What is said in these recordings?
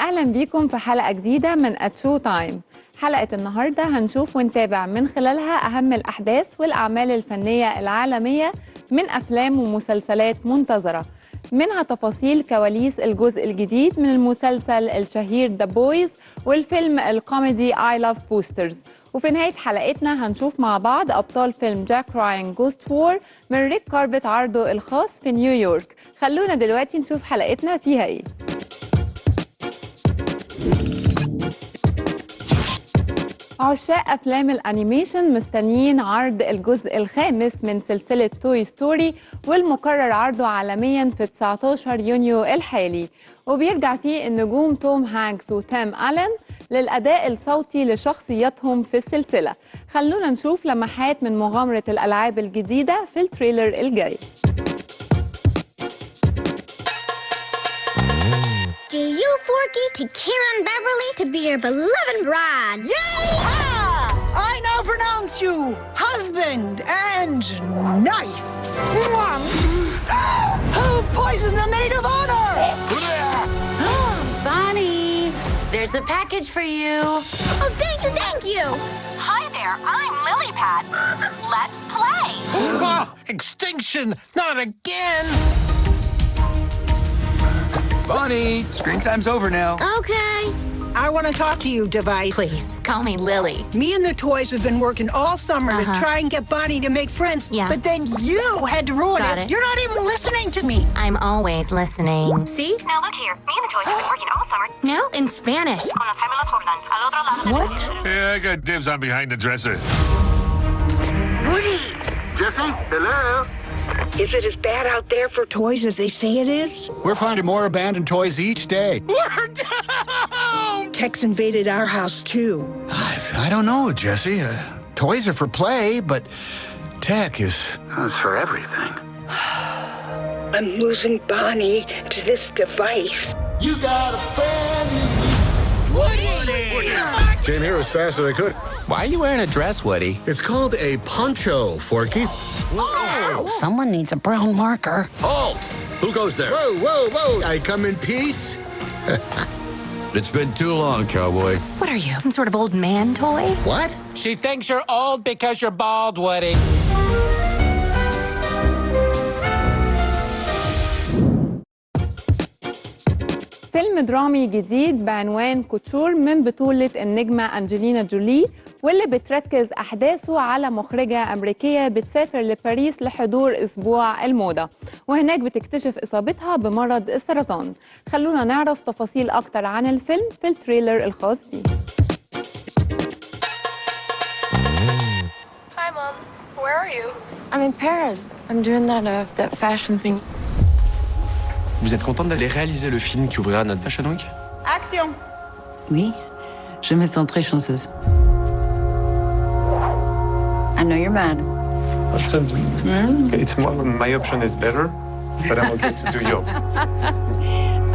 أهلا بيكم في حلقة جديدة من شوتايم. حلقة النهاردة هنشوف ونتابع من خلالها أهم الأحداث والأعمال الفنية العالمية من أفلام ومسلسلات منتظرة، منها تفاصيل كواليس الجزء الجديد من المسلسل الشهير The Boys والفيلم الكوميدي I Love Boosters. وفي نهاية حلقتنا هنشوف مع بعض أبطال فيلم جاك راين جوست وور من ريد كاربت عرضه الخاص في نيويورك. خلونا دلوقتي نشوف حلقتنا فيها إيه. عشاق أفلام الأنيميشن مستنيين عرض الجزء الخامس من سلسلة توي ستوري، والمقرر عرضه عالمياً في 19 يونيو الحالي، وبيرجع فيه النجوم توم هانكس وتام ألين للأداء الصوتي لشخصياتهم في السلسلة. خلونا نشوف لمحات من مغامرة الألعاب الجديدة في التريلر الجاي. Do you, Forky, take Kira and Beverly to be your beloved bride? Yay! I now pronounce you husband and knife. Poison the maid of honor! Bonnie, there's a package for you. Oh, thank you, thank you! Hi there, I'm Lilypad. Let's play. Oh, extinction! Not again! Bonnie, screen time's over now. Okay. I want to talk to you, Device. Please, call me Lily. Me and the toys have been working all summer to try and get Bonnie to make friends. Yeah. But then you had to ruin it. You're not even listening to me. I'm always listening. See? Now look here, me and the toys have been working all summer. Now in Spanish. What? Yeah, I got dibs on behind the dresser. Jesse, hello? Is it as bad out there for toys as they say it is? We're finding more abandoned toys each day. We're down! Tech's invaded our house, too. I don't know, Jesse. Toys are for play, but tech is... That's for everything. I'm losing Bonnie to this device. You got a friend. Woody! Came here as fast as I could. Why are you wearing a dress, Woody? It's called a poncho, Forky. Oh! Someone needs a brown marker. Halt! Who goes there? Whoa, whoa, whoa! I come in peace. It's been too long, cowboy. What are you, some sort of old man toy? What? She thinks you're old because you're bald, Woody. فيلم درامي جديد بعنوان كوتشور من بطولة النجمة أنجلينا جولي، واللي بتركز أحداثه على مخرجة أمريكية بتسافر لباريس لحضور أسبوع الموضة، وهناك بتكتشف إصابتها بمرض السرطان. خلونا نعرف تفاصيل أكتر عن الفيلم في التريلر الخاص بيه. Hi, Mom. Where are you? I'm in Paris. I'm doing that fashion thing. Vous êtes contente d'aller réaliser le film qui ouvrira notre Fashion Week? Action! Oui, je me sens très chanceuse. I know you're mad. It's more, my option is better, but I'm okay to do yours.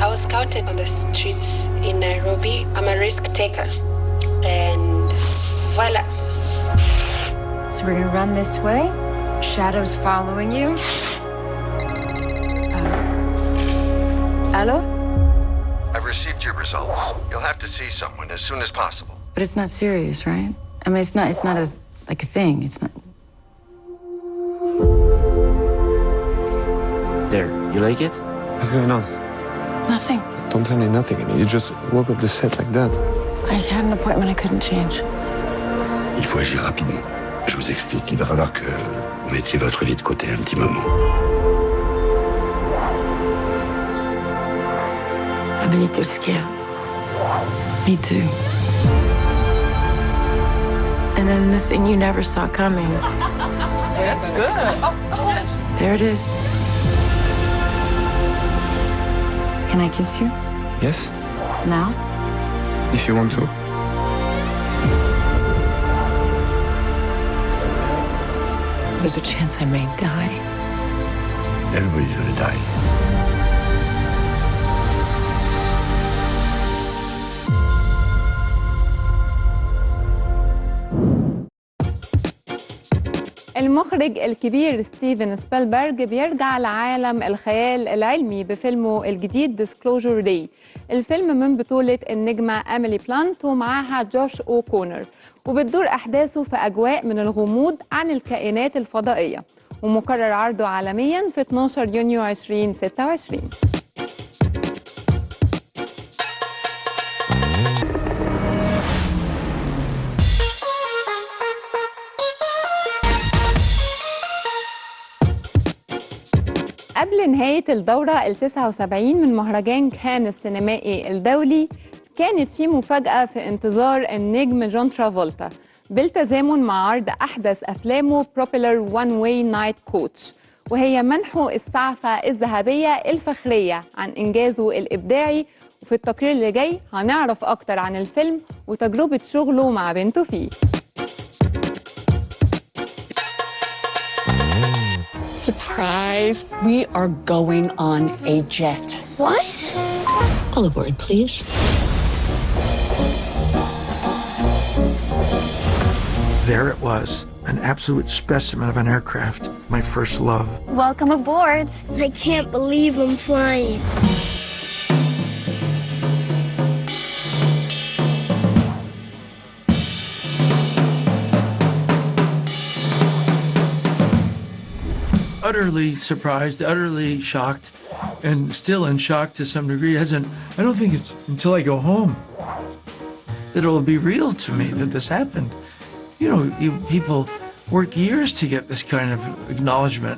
I was scouted on the streets in Nairobi. I'm a risk taker. And voila. So we're gonna run this way. Shadows following you. Hello? I've received your results. You'll have to see someone as soon as possible. But it's not serious, right? I mean, it's not a thing. It's not. There, you like it? What's going on? Nothing. Don't tell me nothing. You just woke up the set like that. I had an appointment I couldn't change. Il faut agir rapidement. Je vous explique. Il va falloir que vous mettiez votre vie de côté un petit moment. I'm a little scared. Me too. And then the thing you never saw coming. That's good. There it is. Can I kiss you? Yes, Now? if you want to. There's a chance I may die. Everybody's gonna die. المخرج المخرج الكبير ستيفن سبيلبرج بيرجع لعالم الخيال العلمي بفيلمه الجديد Disclosure Day. الفيلم من بطولة النجمة أميلي بلانت ومعاها جوش أوكونر، وبتدور أحداثه في أجواء من الغموض عن الكائنات الفضائية، ومقرر عرضه عالمياً في 12 يونيو 2026. قبل نهاية الدورة ال79 من مهرجان كان السينمائي الدولي، كانت في مفاجأة في انتظار النجم جون ترافولتا بالتزامن مع عرض أحدث أفلامه Popular One Way Night Coach، وهي منحه السعفة الذهبية الفخرية عن إنجازه الإبداعي. وفي التقرير اللي جاي هنعرف أكتر عن الفيلم وتجربة شغله مع بنته فيه. Surprise! We are going on a jet. What? All aboard, please. There it was, an absolute specimen of an aircraft, my first love. Welcome aboard. I can't believe I'm flying. Utterly surprised, utterly shocked, and still in shock to some degree. I don't think it's until I go home that it will be real to me that this happened. You know, people work years to get this kind of acknowledgement.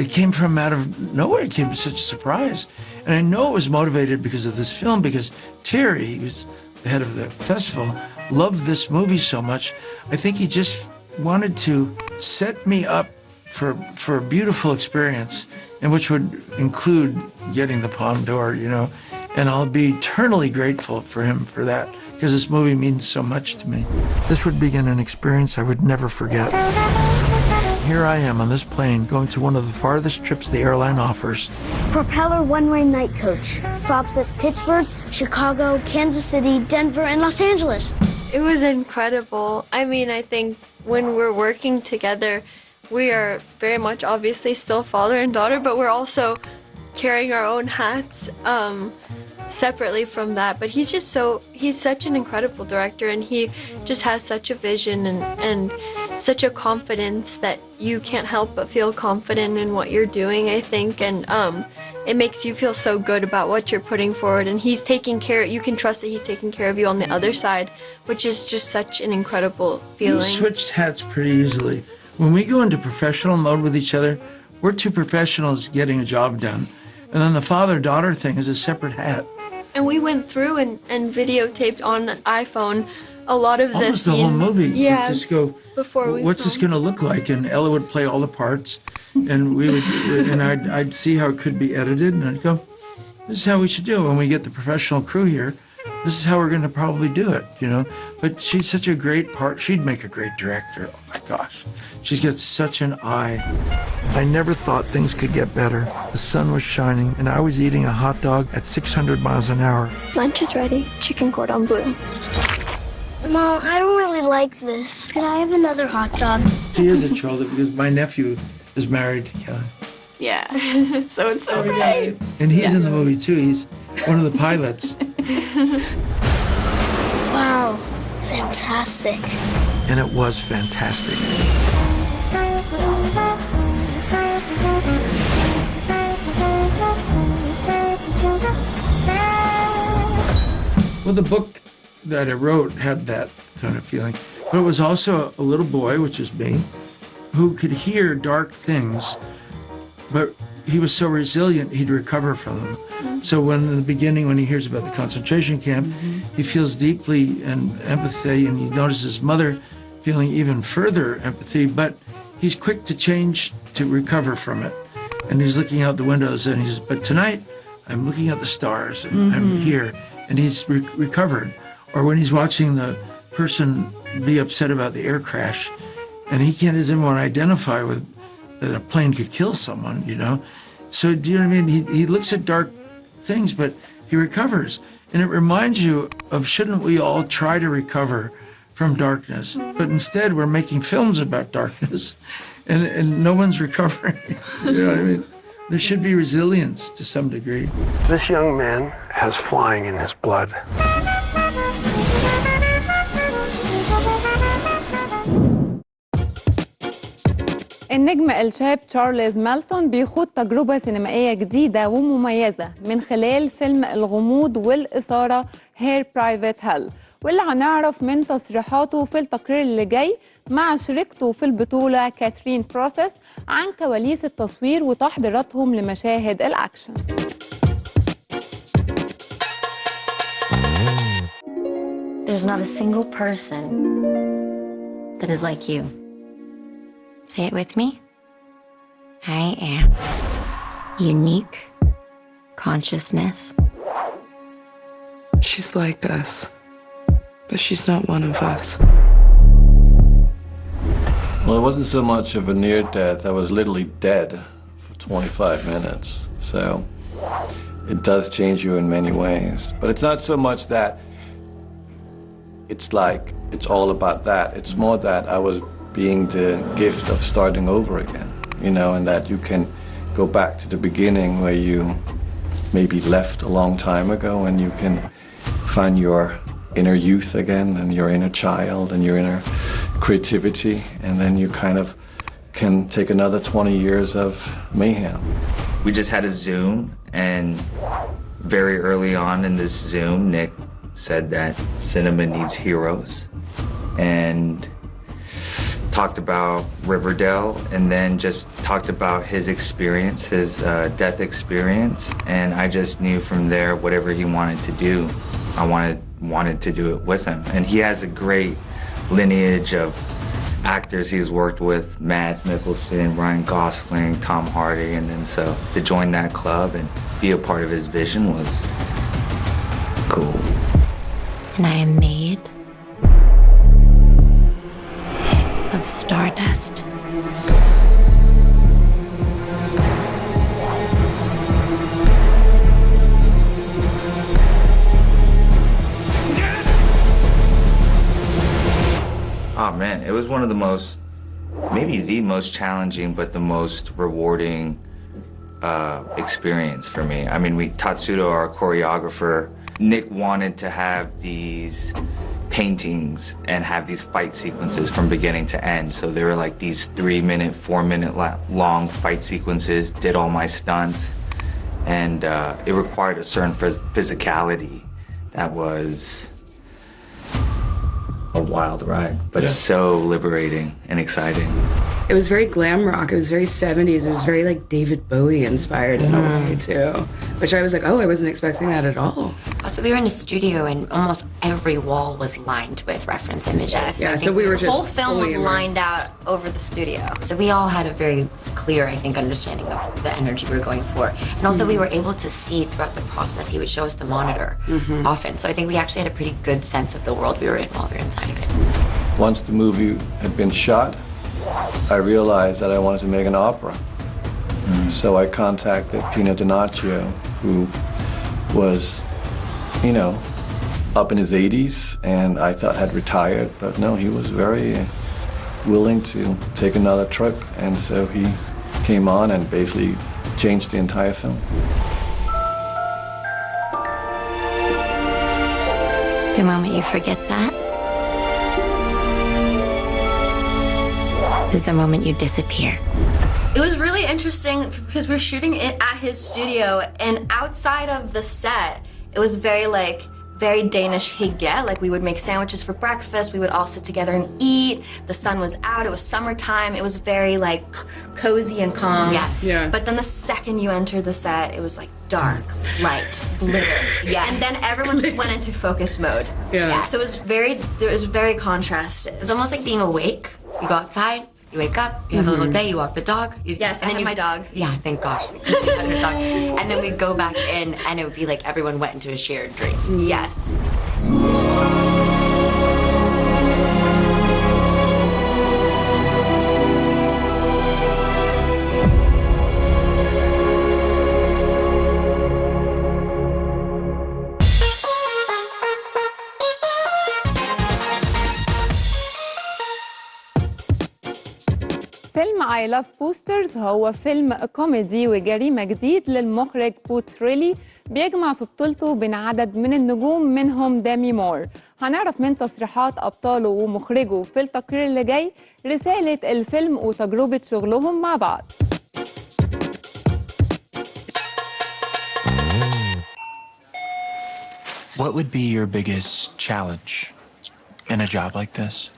It came from out of nowhere. It came as such a surprise. And I know it was motivated because of this film, because Terry, who's the head of the festival, loved this movie so much. I think he just wanted to set me up for a beautiful experience, and which would include getting the Palme d'Or, you know, and I'll be eternally grateful for him for that, because this movie means so much to me. This would begin an experience I would never forget. Here I am on this plane going to one of the farthest trips the airline offers. Propeller one-way night coach. Stops at Pittsburgh, Chicago, Kansas City, Denver, and Los Angeles. It was incredible. I mean, I think when we're working together, we are very much obviously still father and daughter, but we're also carrying our own hats separately from that. But he's such an incredible director, and he just has such a vision and such a confidence that you can't help but feel confident in what you're doing, I think. And it makes you feel so good about what you're putting forward. And he's taking care, you can trust that he's taking care of you on the other side, which is just such an incredible feeling. We switched hats pretty easily. When we go into professional mode with each other, we're two professionals getting a job done. And then the father-daughter thing is a separate hat. And we went through and videotaped on an iPhone a lot of almost the the whole movie. Yeah, to just go, before we what's this going to look like? And Ella would play all the parts, and we would, and I'd see how it could be edited, and I'd go, this is how we should do it. When we get the professional crew here, this is how we're going to probably do it, you know. But she's such a great part. She'd make a great director. Oh my gosh. She's got such an eye. I never thought things could get better. The sun was shining, and I was eating a hot dog at 600 miles an hour. Lunch is ready. Chicken cordon bleu. Mom, I don't really like this. Could I have another hot dog? She is a troll because my nephew is married to Kelly. Yeah, so it's so great. And he's in the movie too. He's one of the pilots. Wow, fantastic. And it was fantastic. Well, the book that I wrote had that kind of feeling. But it was also a little boy, which is me, who could hear dark things, but he was so resilient he'd recover from them. Mm-hmm. So when in the beginning, when he hears about the concentration camp, mm-hmm. he feels deeply empathy, and he notices his mother feeling even further empathy, but he's quick to change to recover from it. And he's looking out the windows and he says, but tonight I'm looking at the stars and mm-hmm. I'm here. And he's recovered. Or when he's watching the person be upset about the air crash and he can't even want to identify with that a plane could kill someone, you know? So do you know what I mean? He looks at dark things, but he recovers. And it reminds you of, shouldn't we all try to recover from darkness? But instead we're making films about darkness. and no one's recovering. You know what I mean? There should be resilience to some degree. This young man has flying in his blood. النجم الشاب تشارلز مالتون بيخوض تجربة سينمائية جديدة ومميزة من خلال فيلم الغموض والإثارة هير برايفت هيل، واللي هنعرف من تصريحاته في التقرير اللي جاي مع شريكته في البطولة كاترين بروسيس عن كواليس التصوير وتحضيراتهم لمشاهد الأكشن. There's not a single person that is like you. Say it with me. I am unique consciousness. She's like us, but she's not one of us. Well, it wasn't so much of a near death. I was literally dead for 25 minutes. So it does change you in many ways. But it's not so much that it's like it's all about that. It's more that I was being the gift of starting over again, you know, and that you can go back to the beginning where you maybe left a long time ago, and you can find your inner youth again and your inner child and your inner creativity, and then you kind of can take another 20 years of mayhem. We just had a Zoom, and very early on in this Zoom, Nick said that cinema needs heroes, and talked about Riverdale, and then just talked about his experience, his death experience, and I just knew from there whatever he wanted to do, I wanted to do it with him. And he has a great lineage of actors he's worked with: Mads Mikkelsen, Ryan Gosling, Tom Hardy, and then so to join that club and be a part of his vision was cool. And I am made of stardust. Oh man, it was one of the most, maybe the most challenging, but the most rewarding experience for me. I mean, Tatsudo, our choreographer, Nick wanted to have these paintings and have these fight sequences from beginning to end. So there were like these 3-minute, 4-minute long fight sequences, did all my stunts, and it required a certain physicality that was a wild ride, but so liberating and exciting. It was very glam rock. It was very 70s. It was very like David Bowie inspired in a way too, which I was like, oh, I wasn't expecting that at all. Also, we were in a studio and almost every wall was lined with reference images. Yeah, so we were the just whole film was fully lined out over the studio. So we all had a very clear, I think, understanding of the energy we were going for. And also we were able to see throughout the process. He would show us the monitor often. So I think we actually had a pretty good sense of the world we were in while we were inside of it. Once the movie had been shot, I realized that I wanted to make an opera. So I contacted Pino Donaggio, who was, you know, up in his 80s, and I thought had retired, but no, he was very willing to take another trip, and so he came on and basically changed the entire film. The moment you forget that is the moment you disappear. It was really interesting because we're shooting it at his studio, and outside of the set, it was very Danish hygge. Like, we would make sandwiches for breakfast, we would all sit together and eat. The sun was out, it was summertime, it was very like cozy and calm. Yes. Yeah. But then the second you entered the set, it was like dark, light, glitter. Yeah. And then everyone just went into focus mode. Yeah. So it was very contrasted. It's almost like being awake. You go outside, you wake up, you have a little day, you walk the dog. Yes, and then my dog. Yeah, thank gosh. You had your dog. And then we go back in, and it would be like everyone went into a shared dream. Yes. في فيلم I Love Boosters هو فيلم كوميدي وجريمة جديد للمخرج بوتريلي، بيجمع في بطولته بين عدد من النجوم منهم دامي مور. هنعرف من تصريحات أبطاله ومخرجه في التقرير اللي جاي رسالة الفيلم وتجربة شغلهم مع بعض. What would be your biggest challenge in a job like this?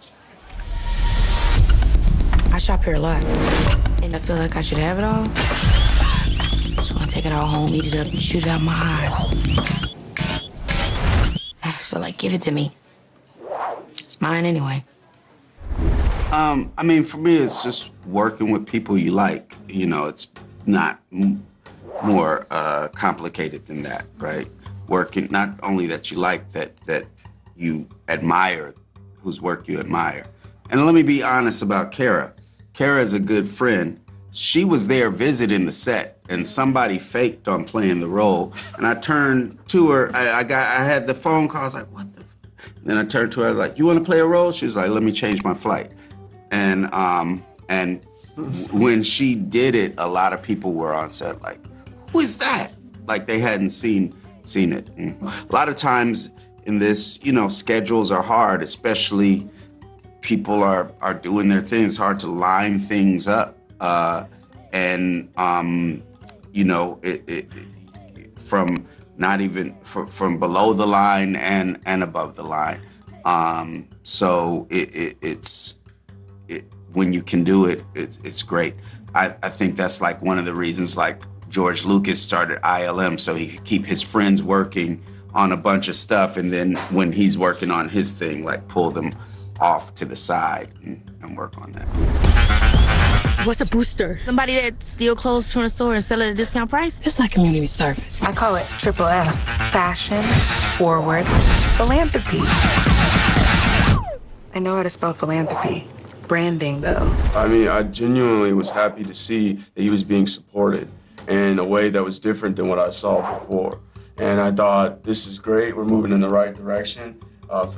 I shop here a lot, and I feel like I should have it all. Just want to take it all home, eat it up, and shoot it out my eyes. I just feel like, give it to me. It's mine anyway. I mean, for me, it's just working with people you like. You know, it's not more complicated than that, right? Working, not only that you like, that you admire, whose work you admire. And let me be honest about Kara. Kara is a good friend. She was there visiting the set, and somebody faked on playing the role. And I turned to her. I had the phone call. I was like, "What the?" Then I turned to her. I was like, "You want to play a role?" She was like, "Let me change my flight." And when she did it, a lot of people were on set like, "Who is that?" Like they hadn't seen it. And a lot of times in this, you know, schedules are hard, especially. People are doing their things. It's hard to line things up, you know, it from not even from below the line and above the line. So it's when you can do it, it's great. I think that's like one of the reasons like George Lucas started ILM, so he could keep his friends working on a bunch of stuff, and then when he's working on his thing, like pull them off to the side and work on that. What's a booster? Somebody that steals clothes from the store and sell it at a discount price? It's like community service. I call it triple F. Fashion, forward, philanthropy. I know how to spell philanthropy. Branding, though. I mean, I genuinely was happy to see that he was being supported in a way that was different than what I saw before. And I thought, this is great. We're moving in the right direction.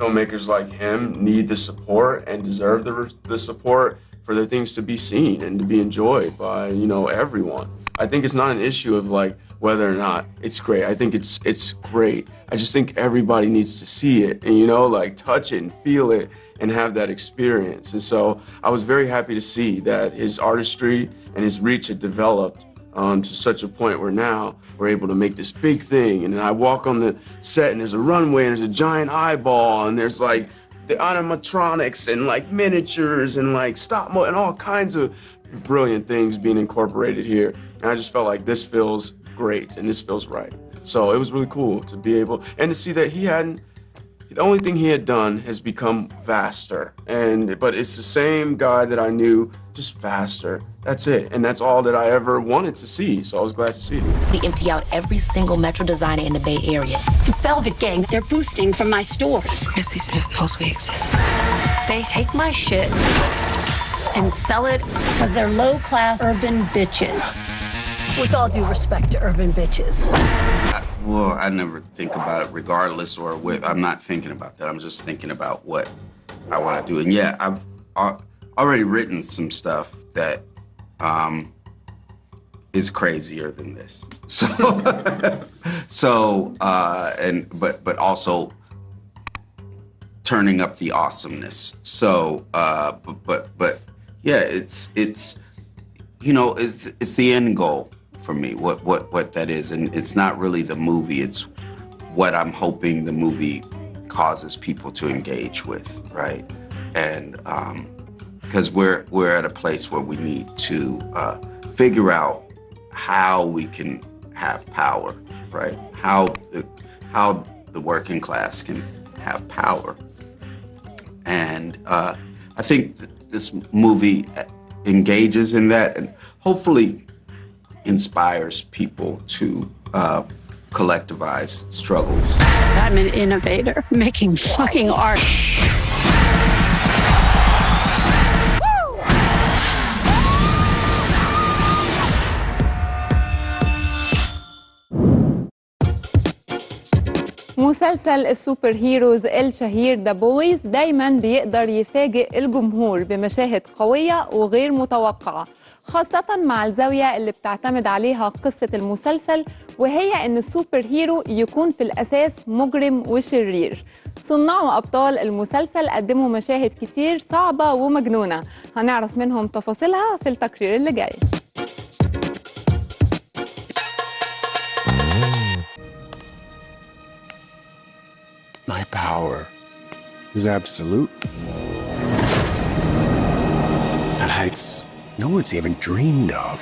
Filmmakers like him need the support and deserve the support for their things to be seen and to be enjoyed by, you know, everyone. I think it's not an issue of like whether or not it's great. I think it's great. I just think everybody needs to see it and, you know, like touch it and feel it and have that experience. And so I was very happy to see that his artistry and his reach had developed to such a point where now we're able to make this big thing. And then I walk on the set and there's a runway and there's a giant eyeball and there's like the animatronics and like miniatures and like stop mo and all kinds of brilliant things being incorporated here. And I just felt like this feels great and this feels right. So it was really cool to be able and to see that the only thing he had done has become vaster. But it's the same guy that I knew, just faster. That's it. And that's all that I ever wanted to see. So I was glad to see it. We empty out every single Metro designer in the Bay Area. It's the Velvet Gang. They're boosting from my stores. Missy Smith knows we exist. They take my shit and sell it because they're low-class urban bitches. With all due respect to urban bitches. Well, I never think about it regardless or with, I'm not thinking about that. I'm just thinking about what I want to do. And yeah, I've already written some stuff that is crazier than this. But also turning up the awesomeness. So, but yeah, it's you know, it's the end goal for me, what that is. And it's not really the movie, it's what I'm hoping the movie causes people to engage with, right? And because we're at a place where we need to figure out how we can have power, right? How the working class can have power. And I think this movie engages in that and hopefully inspires people to collectivize struggles. I'm an innovator making fucking art. مسلسل السوبر هيروز الشهير ذا بويز دايما بيقدر يفاجئ الجمهور بمشاهد قوية وغير متوقعة، خاصة مع الزاوية اللي بتعتمد عليها قصة المسلسل، وهي إن السوبر هيرو يكون في الأساس مجرم وشرير. صناع وأبطال المسلسل قدموا مشاهد كتير صعبة ومجنونة، هنعرف منهم تفاصيلها في التقرير اللي جاي. My power is absolute. At heights no one's even dreamed of.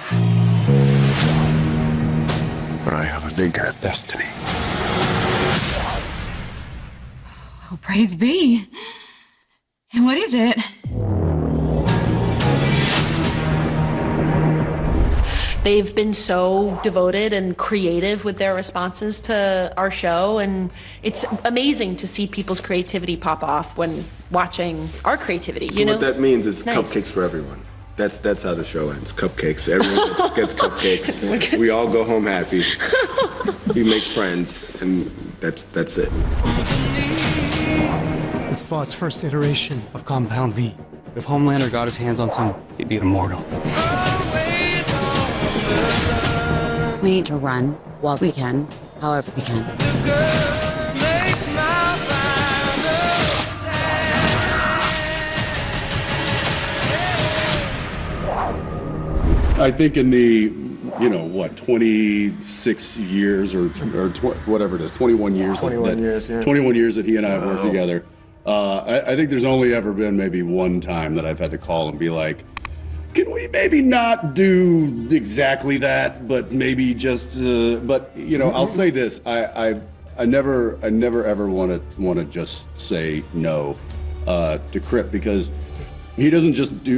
But I have a bigger destiny. Oh, praise be. And what is it? They've been so devoted and creative with their responses to our show, and it's amazing to see people's creativity pop off when watching our creativity. So what that means is cupcakes for everyone. That's how the show ends. Cupcakes. Everyone gets cupcakes. We all go home happy. We make friends, and that's it. It's Thought's first iteration of Compound V. If Homelander got his hands on some, he'd be immortal. We need to run while we can, however we can. I think in the, 26 years or whatever it is, 21 years. 21 years, yeah. 21 years that he and I have worked together. I think there's only ever been maybe one time that I've had to call and be like, can we maybe not do exactly that, but maybe just, I'll say this, I never ever want to just say no to Crip, because he doesn't just do,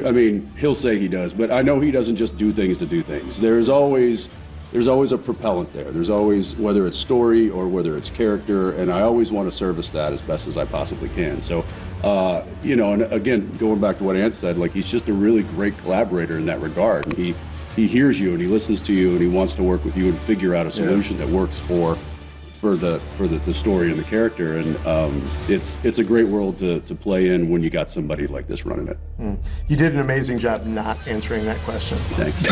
he'll say he does, but I know he doesn't just do things to do things. There's always a propellant there. There's always, whether it's story or whether it's character, and I always want to service that as best as I possibly can. So, and again, going back to what Ant said, like, he's just a really great collaborator in that regard. And he hears you and he listens to you and he wants to work with you and figure out a solution that works for the story and the character, and it's a great world to play in when you got somebody like this running it. You did an amazing job not answering that question. Thanks.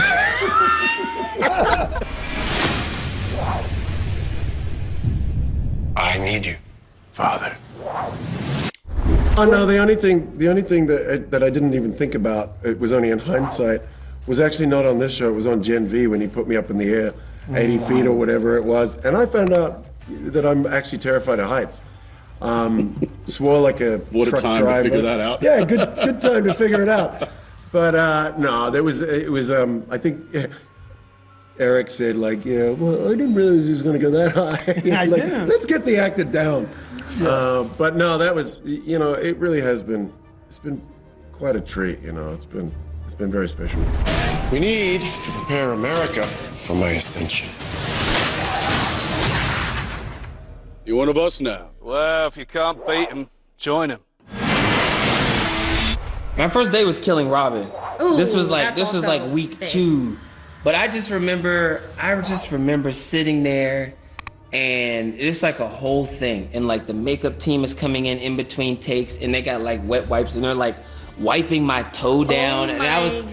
I need you, Father. Oh no, the only thing that I didn't even think about, it was only in hindsight, was actually not on this show. It was on Gen V when he put me up in the air 80 feet or whatever it was, and I found out that I'm actually terrified of heights. Swore like a what truck a time driver. to figure that out. Yeah, good time to figure it out. But no, it was I think Eric said, like, well, I didn't realize he was going to go that high. I like, didn't. Let's get the actor down. But no, that was, it really has been, it's been quite a treat. It's been very special. We need to prepare America for my ascension. You one of us now? Well, if you can't beat him, join him. My first day was killing Robin. Ooh, this was also like week 2. But I just remember sitting there, and it's like a whole thing. And like the makeup team is coming in between takes, and they got like wet wipes, and they're like wiping my toe down. And I was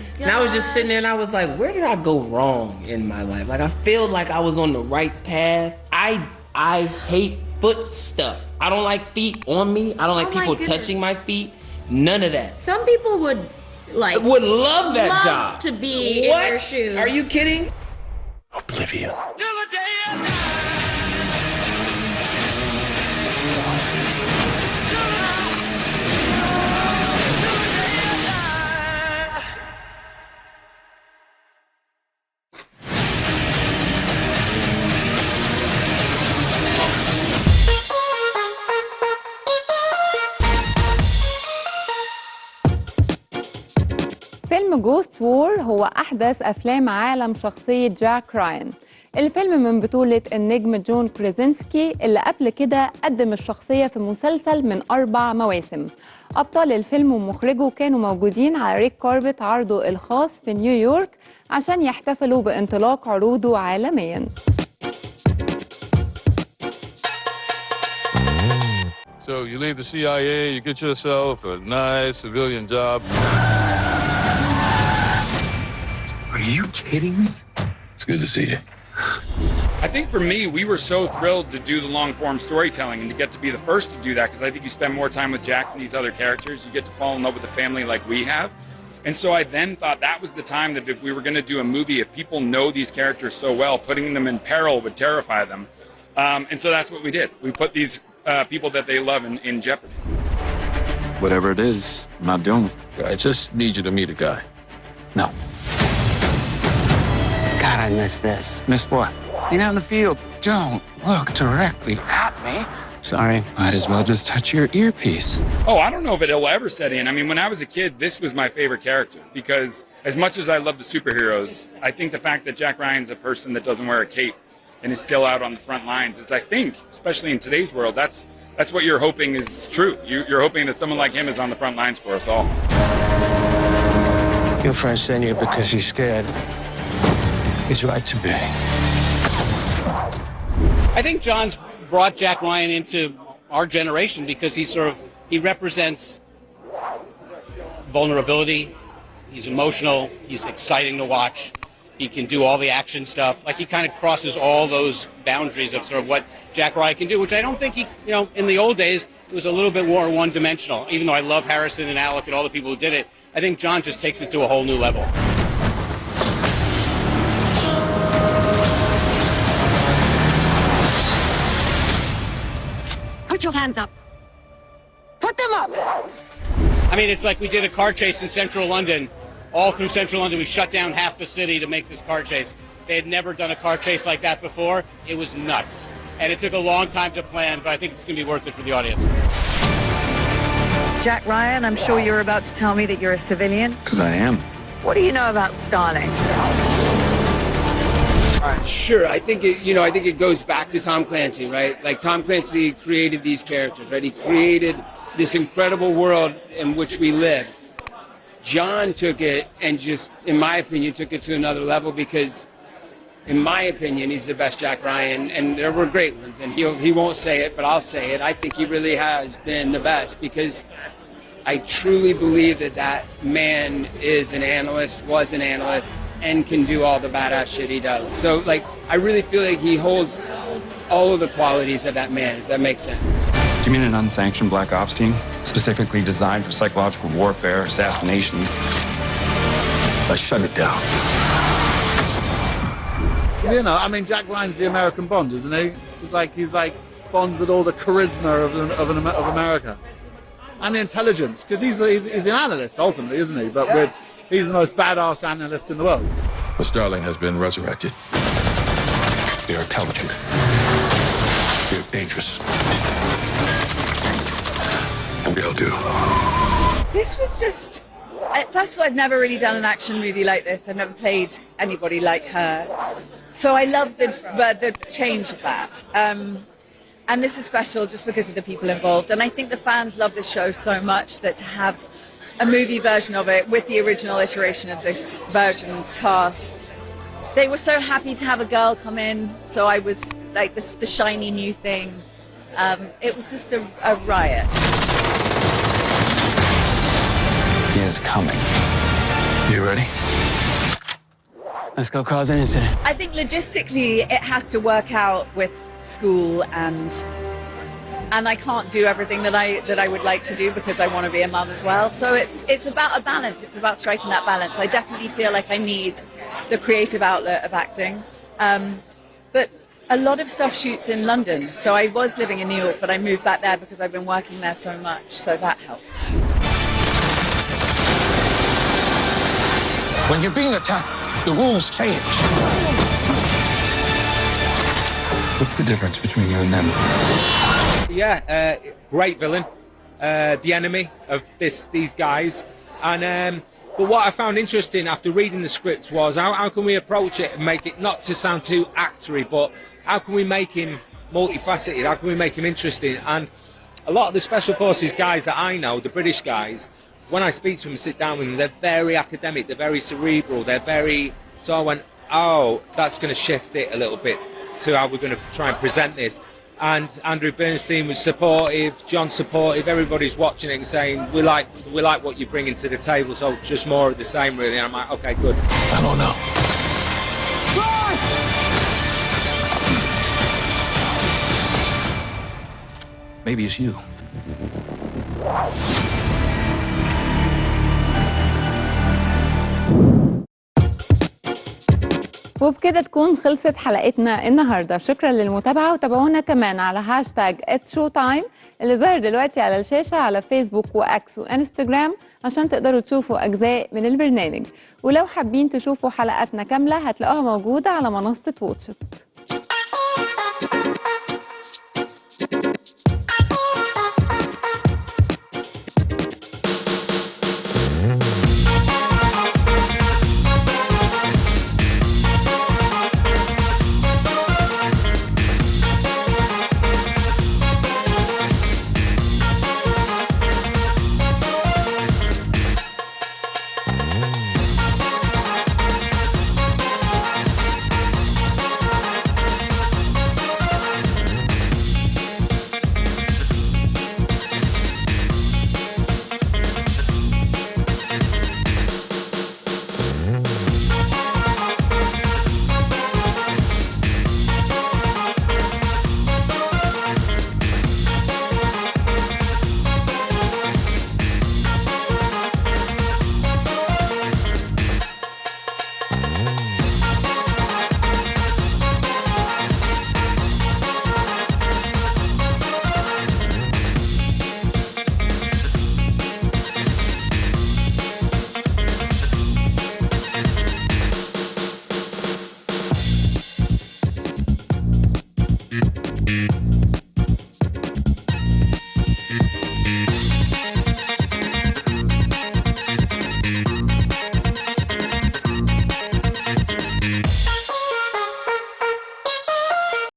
just sitting there, and I was like, where did I go wrong in my life? Like, I feel like I was on the right path. I hate foot stuff. I don't like feet on me. I don't like people touching my feet. None of that. Some people would love that job. To be what? in your shoes. Are you kidding? Oblivion. فيلم جوست وور هو أحدث أفلام عالم شخصية جاك راين. الفيلم من بطولة النجم جون كريزنسكي اللي قبل كده قدم الشخصية في مسلسل من 4 مواسم. أبطال الفيلم ومخرجه كانوا موجودين على ريد كاربت عرضه الخاص في نيويورك عشان يحتفلوا بانطلاق عروضه عالمياً. So you leave the CIA, you get yourself a nice civilian job. Are you kidding me? It's good to see you. I think for me, we were so thrilled to do the long-form storytelling and to get to be the first to do that, because I think you spend more time with Jack and these other characters. You get to fall in love with the family like we have. And so I then thought that was the time that if we were going to do a movie, if people know these characters so well, putting them in peril would terrify them. And so that's what we did. We put these people that they love in jeopardy. Whatever it is, I'm not doing it. I just need you to meet a guy. No. God, I missed this. Missed what? Being out in the field. Don't look directly at me. Sorry. Might as well just touch your earpiece. Oh, I don't know if it'll ever set in. I mean, when I was a kid, this was my favorite character, because as much as I love the superheroes, I think the fact that Jack Ryan's a person that doesn't wear a cape and is still out on the front lines is, I think, especially in today's world, that's what you're hoping is true. You're hoping that someone like him is on the front lines for us all. Your friend sent you because he's scared. He's right to be. I think John's brought Jack Ryan into our generation because he represents vulnerability. He's emotional. He's exciting to watch. He can do all the action stuff. Like, he kind of crosses all those boundaries of sort of what Jack Ryan can do, which I don't think he, in the old days, it was a little bit more one-dimensional. Even though I love Harrison and Alec and all the people who did it, I think John just takes it to a whole new level. Put your hands up. Put them up. I mean, it's like we did a car chase in central London. All through central London, we shut down half the city to make this car chase. They had never done a car chase like that before. It was nuts. And it took a long time to plan, but I think it's going to be worth it for the audience. Jack Ryan, I'm sure you're about to tell me that you're a civilian. Because I am. What do you know about Starling? Sure, I think it goes back to Tom Clancy, right? Like, Tom Clancy created these characters, right? He created this incredible world in which we live. John took it and just, in my opinion, took it to another level because, in my opinion, he's the best Jack Ryan, and there were great ones, and he won't say it, but I'll say it. I think he really has been the best because I truly believe that man is an analyst, was an analyst, and can do all the badass shit he does. So, like, I really feel like he holds all of the qualities of that man, if that makes sense. Do you mean an unsanctioned black ops team? Specifically designed for psychological warfare, assassinations? Let's shut it down. You know, I mean, Jack Ryan's the American Bond, isn't he? He's like Bond with all the charisma of America. And the intelligence, because he's an analyst, ultimately, isn't he? But he's the most badass analyst in the world. Well, Starling has been resurrected. They are intelligent. They're dangerous. And they'll do. This was just... First of all, I've never really done an action movie like this. I've never played anybody like her. So I love the change of that. And this is special just because of the people involved. And I think the fans love this show so much that to have a movie version of it with the original iteration of this version's cast, they were so happy to have a girl come in. So I was like the shiny new thing. It was just a riot. He is coming. You ready? Let's go cause an incident. I think logistically it has to work out with school and I can't do everything that I would like to do because I want to be a mum as well. So it's about a balance. It's about striking that balance. I definitely feel like I need the creative outlet of acting. But a lot of stuff shoots in London. So I was living in New York, but I moved back there because I've been working there so much. So that helps. When you're being attacked, the rules change. What's the difference between you and them? Yeah, great villain, the enemy of these guys. And but what I found interesting after reading the script was how can we approach it and make it not to sound too actory, but how can we make him multifaceted? How can we make him interesting? And a lot of the special forces guys that I know, the British guys, when I speak to them and sit down with them, they're very academic, they're very cerebral, they're very... So I went, oh, that's going to shift it a little bit to how we're going to try and present this. and Andrew Bernstein was supportive, John supportive, everybody's watching it and saying, we like what you're bringing to the table, so just more of the same really. And I'm like, okay, good. I don't know. Maybe it's you. وبكده تكون خلصت حلقتنا النهارده. شكرا للمتابعه، وتابعونا كمان على هاشتاج @showtime اللي ظهر دلوقتي على الشاشه على فيسبوك واكس وانستجرام عشان تقدروا تشوفوا اجزاء من البرنامج. ولو حابين تشوفوا حلقاتنا كامله هتلاقوها موجوده على منصه واتشت.